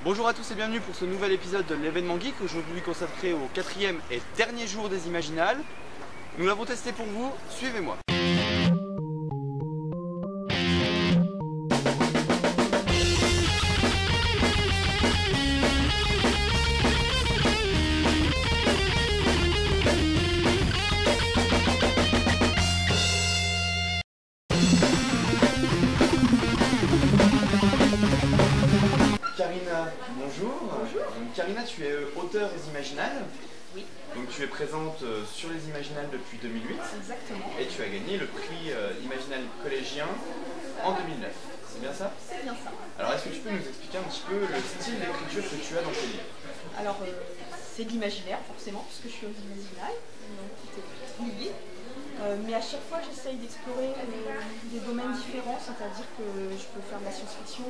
Bonjour à tous et bienvenue pour ce nouvel épisode de l'événement geek, aujourd'hui consacré au 4e et dernier jour des Imaginales. Nous l'avons testé pour vous, suivez-moi. Karina, bonjour. Bonjour. Donc, Karina, tu es auteure des Imaginales. Oui. Donc tu es présente sur les Imaginales depuis 2008. Exactement. Et tu as gagné le prix Imaginal collégien en 2009. C'est bien ça? C'est bien ça. Alors est-ce que tu peux nous expliquer un petit peu le style d'écriture que tu as dans tes livres? Alors c'est de l'imaginaire forcément, puisque je suis aux Imaginales, donc tout est lié. Mais à chaque fois j'essaye d'explorer des domaines différents, c'est-à-dire que je peux faire de la science-fiction,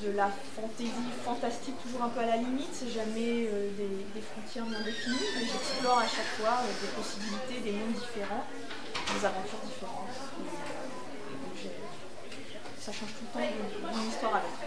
de la fantaisie fantastique toujours un peu à la limite, c'est jamais des frontières bien définies, mais j'explore à chaque fois des possibilités, des mondes différents, des aventures différentes. Ça change tout le temps d'une histoire à l'autre.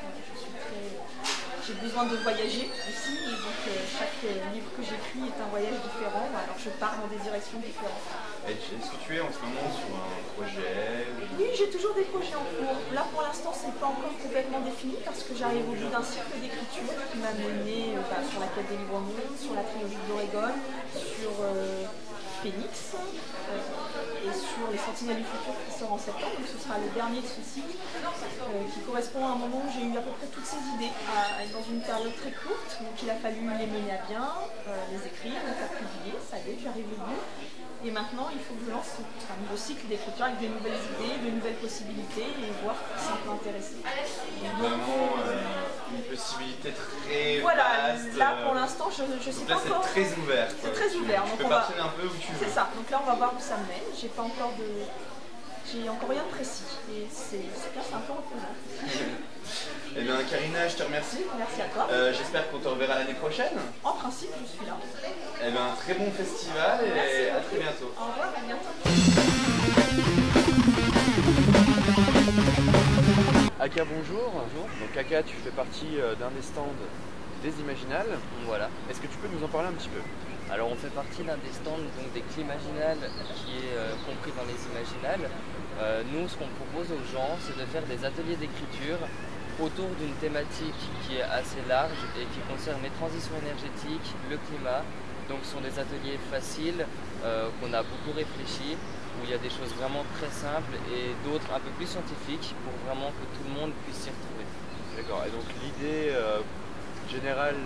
J'ai besoin de voyager aussi, et donc chaque livre que j'écris est un voyage différent, alors je pars dans des directions différentes. Est-ce que tu es en ce moment sur un projet? Oui, j'ai toujours des projets en cours. Là pour l'instant c'est pas encore complètement défini parce que j'arrive au bout d'un cycle d'écriture qui m'a mené sur la quête des livres mondes, sur la trilogie d'Oregon, sur Phoenix et sur les Sentinelles du futur qui sort en septembre, donc ce sera le dernier de ce cycle qui correspond à un moment où j'ai eu à peu près toutes ces idées dans une période très courte, donc il a fallu les mener à bien, les écrire, les faire publier, ça y est, j'arrive au bout. Et maintenant, il faut que je lance un nouveau cycle d'écriture avec de nouvelles idées, de nouvelles possibilités et voir si ça peut intéresser. Vraiment une possibilité très voilà, vaste. là pour l'instant, je sais pas encore. C'est très ouvert. C'est très ouvert. Tu peux partir un peu où tu veux. C'est ça. Donc là, on va voir où ça me mène. J'ai encore rien de précis. Et c'est un peu reposant. Eh bien, Karina, je te remercie. Merci à toi. J'espère qu'on te reverra l'année prochaine. En principe, je suis là. Eh bien, très bon festival et merci à très bientôt. Au revoir, à bientôt. Aka, bonjour. Bonjour. Donc Aka, tu fais partie d'un des stands des Imaginales. Voilà. Est-ce que tu peux nous en parler un petit peu? Alors on fait partie d'un des stands donc, des Climaginales qui est compris dans les Imaginales. Nous, ce qu'on propose aux gens, c'est de faire des ateliers d'écriture autour d'une thématique qui est assez large et qui concerne les transitions énergétiques, le climat. Donc ce sont des ateliers faciles qu'on a beaucoup réfléchi, où il y a des choses vraiment très simples et d'autres un peu plus scientifiques pour vraiment que tout le monde puisse s'y retrouver. D'accord, et donc l'idée générale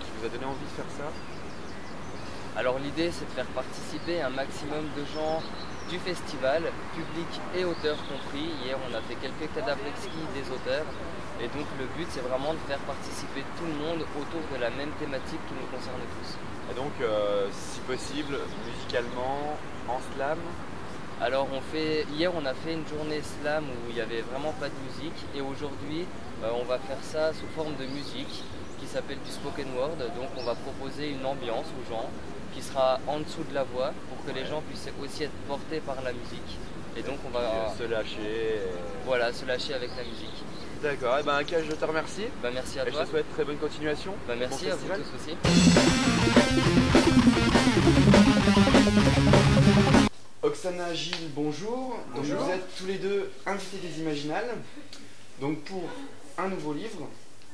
qui vous a donné envie de faire ça? Alors l'idée c'est de faire participer un maximum de gens du festival, public et auteurs compris. Hier on a fait quelques cadavres exquis des auteurs et donc le but c'est vraiment de faire participer tout le monde autour de la même thématique qui nous concerne tous. Et donc si possible musicalement, en slam? Alors hier on a fait une journée slam où il n'y avait vraiment pas de musique et aujourd'hui on va faire ça sous forme de musique qui s'appelle du spoken word. Donc on va proposer une ambiance aux gens qui sera en dessous de la voix pour que les gens puissent aussi être portés par la musique. Et donc on va se lâcher. Voilà, se lâcher avec la musique. D'accord, et ben Aka, je te remercie. Merci à toi. Je te souhaite très bonne continuation. Merci bon à vous tous aussi. Oksana, Gilles, bonjour. Donc Bonjour. vous êtes tous les deux invités des Imaginales. Donc pour un nouveau livre,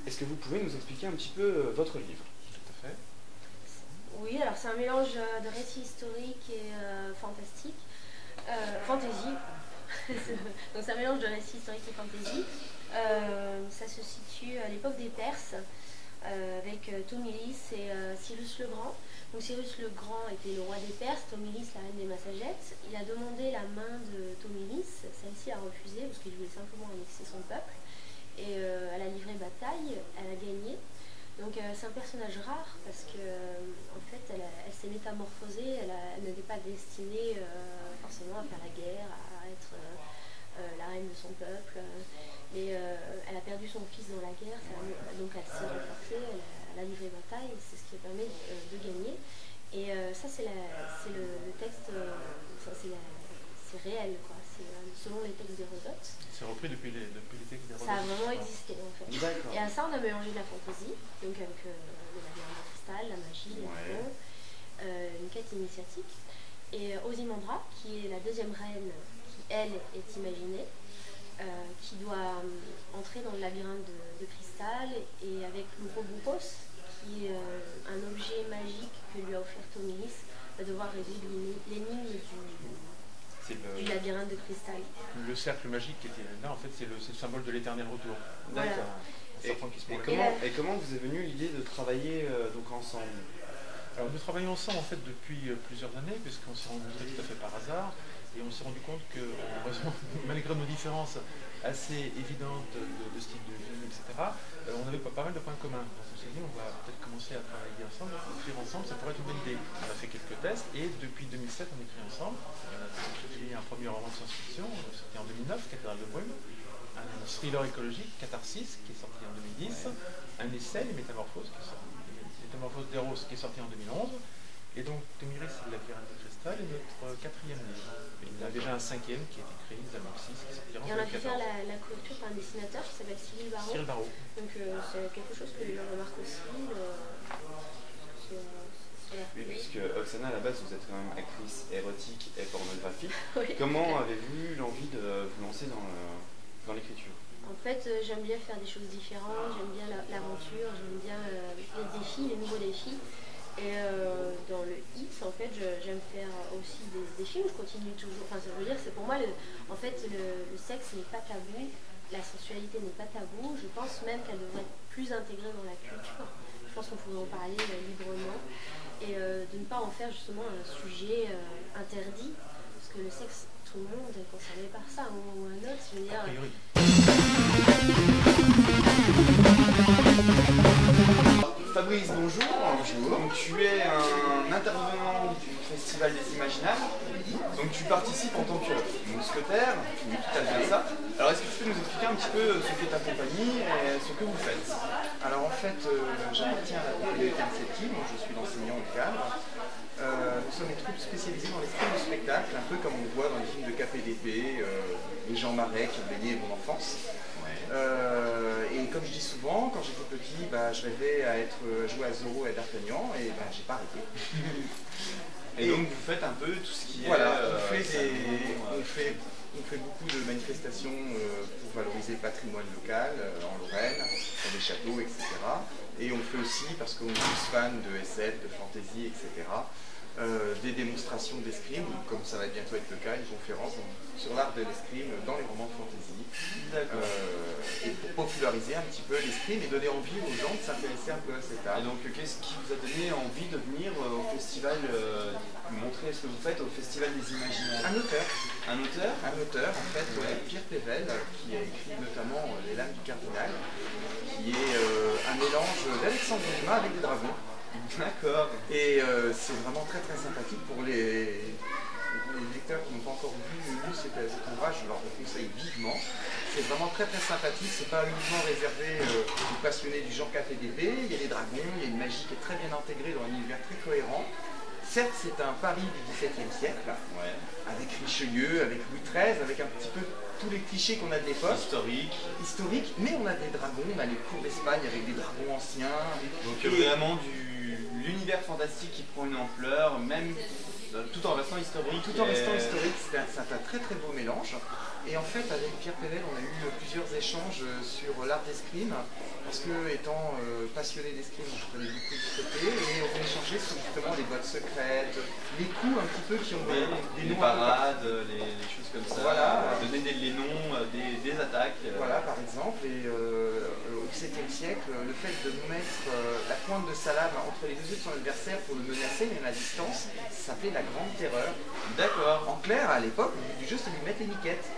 est-ce que vous pouvez nous expliquer un petit peu votre livre? Tout à fait. Oui, alors c'est un mélange de récits historiques et fantastique. Fantasy. Donc c'est un mélange de récits historiques et fantasy. Ça se situe à l'époque des Perses avec Tomiris et Cyrus le Grand. Donc Cyrus le Grand était le roi des Perses, Tomiris la reine des Massagettes. Il a demandé la main de Tomiris, celle-ci a refusé parce qu'il voulait simplement annexer son peuple. Et elle a livré bataille, elle a gagné. Donc c'est un personnage rare parce que en fait elle s'est métamorphosée, elle n'était pas destinée forcément à faire la guerre, à être la reine de son peuple. Et elle a perdu son fils dans la guerre, donc elle s'est renforcée, elle a livré bataille, c'est ce qui permet de gagner. Et ça c'est le texte, c'est réel quoi. c'est selon les textes d'Hérodote. C'est repris depuis les textes d'Hérodote. Ça a vraiment existé en fait. Et à ça on a mélangé de la fantaisie, donc avec le labyrinthe de cristal, la magie, les dragons, une quête initiatique. Et Ozymandias, qui est la deuxième reine qui elle est imaginée, qui doit entrer dans le labyrinthe de cristal, et avec l'Ouroboros, qui est un objet magique que lui a offert Tomiris, va devoir résoudre l'énigme du labyrinthe de cristal. Le cercle magique qui était là, en fait, c'est le symbole de l'éternel retour. D'accord. Voilà. Et comment vous est venue l'idée de travailler donc ensemble? Alors nous travaillons ensemble en fait depuis plusieurs années, puisqu'on s'est rencontrés tout à fait par hasard, et on s'est rendu compte que, malgré nos différences assez évidentes de style de vie, etc., on avait pas mal de points communs. Donc on s'est dit, on va peut-être commencer à travailler ensemble, écrire ensemble, ça pourrait être une bonne idée. On a fait quelques tests, et depuis 2007, on écrit ensemble. J'ai un premier roman de science-fiction, sorti en 2009, Cathédrale de Brume, un thriller écologique, Catharsis, qui est sorti en 2010, un essai, Les Métamorphoses, d'Eros, qui est sorti en 2011, et donc Tomiris, c'est le labyrinthe de cristal, est notre quatrième livre. Et il y a déjà un cinquième qui a été créé, Zamoxis, qui sortira en 2014. Et on a pu faire la couverture par un dessinateur qui s'appelle Cyril Barraud. Cyril Barraud. Donc c'est quelque chose que les gens remarquent aussi. Oui, puisque Oksana, à la base, vous êtes quand même actrice érotique et pornographique. Oui. Comment avez-vous eu l'envie de vous lancer dans l'écriture? En fait, j'aime bien faire des choses différentes, j'aime bien l'aventure, j'aime bien les défis, les nouveaux défis. Et dans le X, en fait, j'aime faire aussi des films, je continue toujours. Enfin, ça veut dire, c'est pour moi, en fait, le sexe n'est pas tabou, la sensualité n'est pas tabou. Je pense même qu'elle devrait être plus intégrée dans la culture. Je pense qu'on pourrait en parler librement. Et de ne pas en faire justement un sujet interdit, parce que le sexe, tout le monde est concerné par ça, à un moment ou à un autre. Je veux dire, Fabrice, bonjour. Bonjour. Donc, tu es un intervenant du Festival des Imaginables. Donc tu participes en tant que mousquetaire, tout à fait ça. Alors est-ce que tu peux nous expliquer un petit peu ce qu'est ta compagnie et ce que vous faites? Alors en fait, j'appartiens à la compagnie 15/7, je suis l'enseignant au cadre. Nous sommes une troupe spécialisée dans les films de spectacle, un peu comme on voit dans les films de KPDP, les Jean Marais qui ont baigné mon enfance. Et comme je dis souvent, quand j'étais petit, je rêvais à jouer à Zorro et à D'Artagnan, et j'ai pas arrêté. Et donc vous faites un peu tout ce qui est... Voilà, on fait beaucoup de manifestations pour valoriser le patrimoine local en Lorraine, dans des châteaux, etc. Et on fait aussi, parce qu'on est tous fans de SF, de fantasy, etc., des démonstrations d'escrime, comme ça va bientôt être le cas, une conférence sur l'art de l'escrime dans les romans de fantasy. Et pour populariser un petit peu l'escrime et donner envie aux gens de s'intéresser un peu à cet art. Et donc qu'est-ce qui vous a donné envie de venir au festival, montrer ce que vous faites au Festival des Imaginaires? Un auteur. Un auteur? Un auteur, en fait, Pierre Pével, qui a écrit notamment Les Lames du Cardinal, qui est un mélange d'Alexandre Dumas avec des dragons. D'accord. Et c'est vraiment très très sympathique pour les lecteurs qui n'ont pas encore lu cet ouvrage, je leur conseille vivement. C'est vraiment très très sympathique, c'est pas uniquement réservé aux passionnés du genre KPDP, il y a des dragons, il y a une magie qui est très bien intégrée dans un univers très cohérent. Certes, c'est un Paris du XVIIe siècle, avec Richelieu, avec Louis XIII, avec un petit peu tous les clichés qu'on a de l'époque. Historique, mais on a des dragons, on a les cours d'Espagne avec des dragons anciens. Donc vraiment l'univers fantastique qui prend une ampleur, même tout en restant historique. Tout en restant historique, c'est un très très beau mélange. Et en fait, avec Pierre Pével, on a eu plusieurs échanges sur l'art d'escrime, parce que, étant passionné d'escrime, je connais beaucoup de côté, et on a échangé sur justement les boîtes secrètes, les coups un petit peu qui ont des les noms parades, les choses comme ça, voilà. Donner les noms des attaques. Voilà, par exemple, et au XVIIe siècle, le fait de mettre la pointe de salade entre les deux yeux de son adversaire pour le menacer, même à distance, ça s'appelait la Grande Terreur. D'accord. En clair, à l'époque, le but du jeu, c'est de lui mettre les miquettes.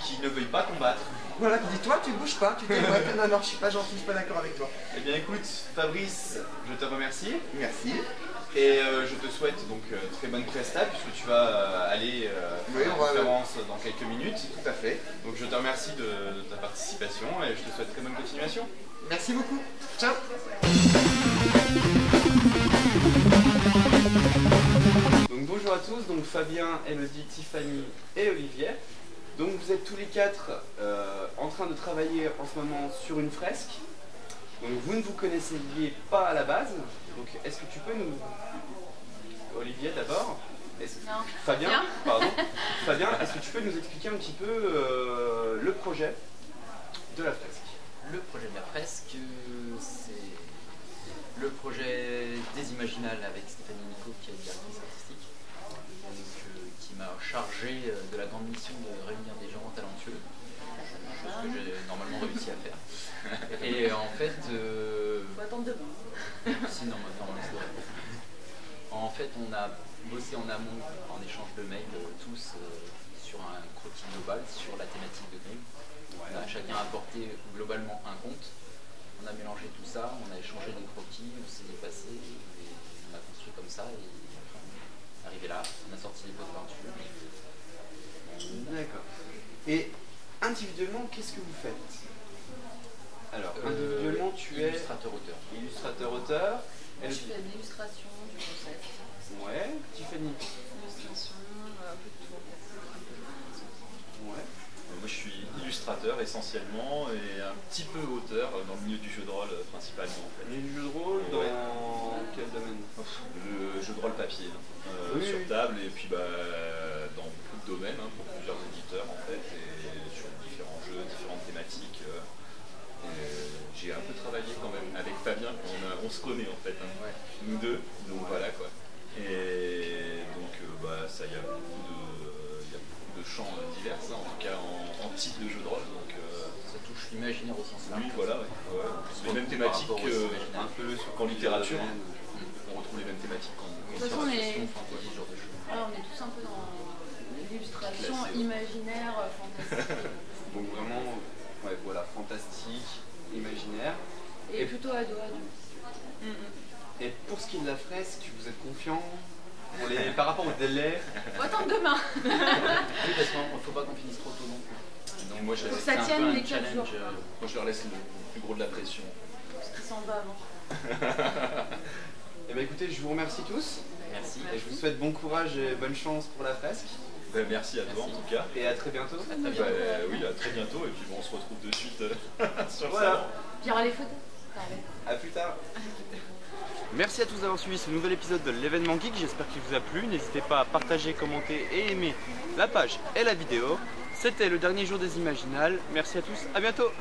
qui ne veuille pas combattre. Voilà, qui dit toi tu ne bouges pas, tu t'éloignes, non, je suis pas gentil, je suis pas d'accord avec toi. Eh bien écoute, Fabrice, je te remercie. Merci. Et je te souhaite donc très bonne presta, puisque tu vas aller à la conférence dans quelques minutes. Tout à fait. Donc je te remercie de ta participation et je te souhaite très bonne continuation. Merci beaucoup. Ciao. Donc bonjour à tous, donc Fabien, Elodie, Tiffany et Olivier. Donc vous êtes tous les quatre en train de travailler en ce moment sur une fresque. Donc vous ne vous connaissiez pas à la base. Donc est-ce que tu peux nous... Olivier d'abord. Fabien, Bien. pardon. Fabien, est-ce que tu peux nous expliquer un petit peu le projet de la fresque? Le projet de la fresque, c'est le projet des Imaginales avec Stéphanie Nico, qui est directrice artistique, donc, qui m'a chargé de la grande mission de réunir des gens talentueux, chose que j'ai normalement réussi à faire. Et en fait... Faut attendre demain. Sinon, maintenant on laisse le répondre. En fait, on a bossé en amont, en échange de mails, tous sur un croquis global sur la thématique de Grimm. On a chacun apporté globalement un conte. On a mélangé tout ça, on a échangé des croquis, on s'est dépassé, et on a construit comme ça, et enfin, on est arrivé là, on a sorti les pots de peinture. D'accord. Et individuellement, qu'est-ce que vous faites? Alors, individuellement, tu es illustrateur-auteur. Illustrateur-auteur. Je fais de l'illustration, du concept. Ouais, Tiffany. Illustration, un peu de tout en fait. Ouais. Moi je suis illustrateur essentiellement et un petit peu auteur dans le milieu du jeu de rôle principalement en fait. Les jeux de rôle dans quel domaine? Le jeu de rôle papier Oui, sur oui. table et puis dans beaucoup de domaines pour plusieurs éditeurs en fait et sur différents jeux, différentes thématiques. J'ai un peu travaillé quand même avec Fabien, on se connaît en fait, nous deux, donc voilà quoi. Et donc ça y a beaucoup de champs divers, en tout cas en type de jeu de rôle. Donc, ça touche l'imaginaire au sens large. oui, voilà, ouais. Les mêmes thématiques Un peu qu'en littérature. On retrouve les mêmes thématiques qu'en De toute façon, Fantasy, ce genre de choses. on est tous un peu dans l'illustration imaginaire, fantastique. Donc vraiment, ouais, voilà, fantastique, imaginaire. Et plutôt ado-ado. Et pour ce qui est de la fresque, vous êtes confiant par rapport au délai? Faut attendre demain. Oui, parce qu'il ne faut pas qu'on finisse trop tôt non plus. Donc moi je Faut que laisse ça un peu tienne un les 4 challenge, jours, quoi. moi je leur laisse le plus gros de la pression. Parce qu'il s'en va avant. Eh bien écoutez, je vous remercie tous. Merci. Et je vous souhaite bon courage et bonne chance pour la fresque. Merci à toi en tout cas. Et à très bientôt. Oui, à très bientôt et puis on se retrouve de suite sur le Voilà. salon. Puis il y aura les photos. A plus tard. Merci à tous d'avoir suivi ce nouvel épisode de l'événement geek, j'espère qu'il vous a plu. N'hésitez pas à partager, commenter et aimer la page et la vidéo. C'était le dernier jour des Imaginales. Merci à tous, à bientôt.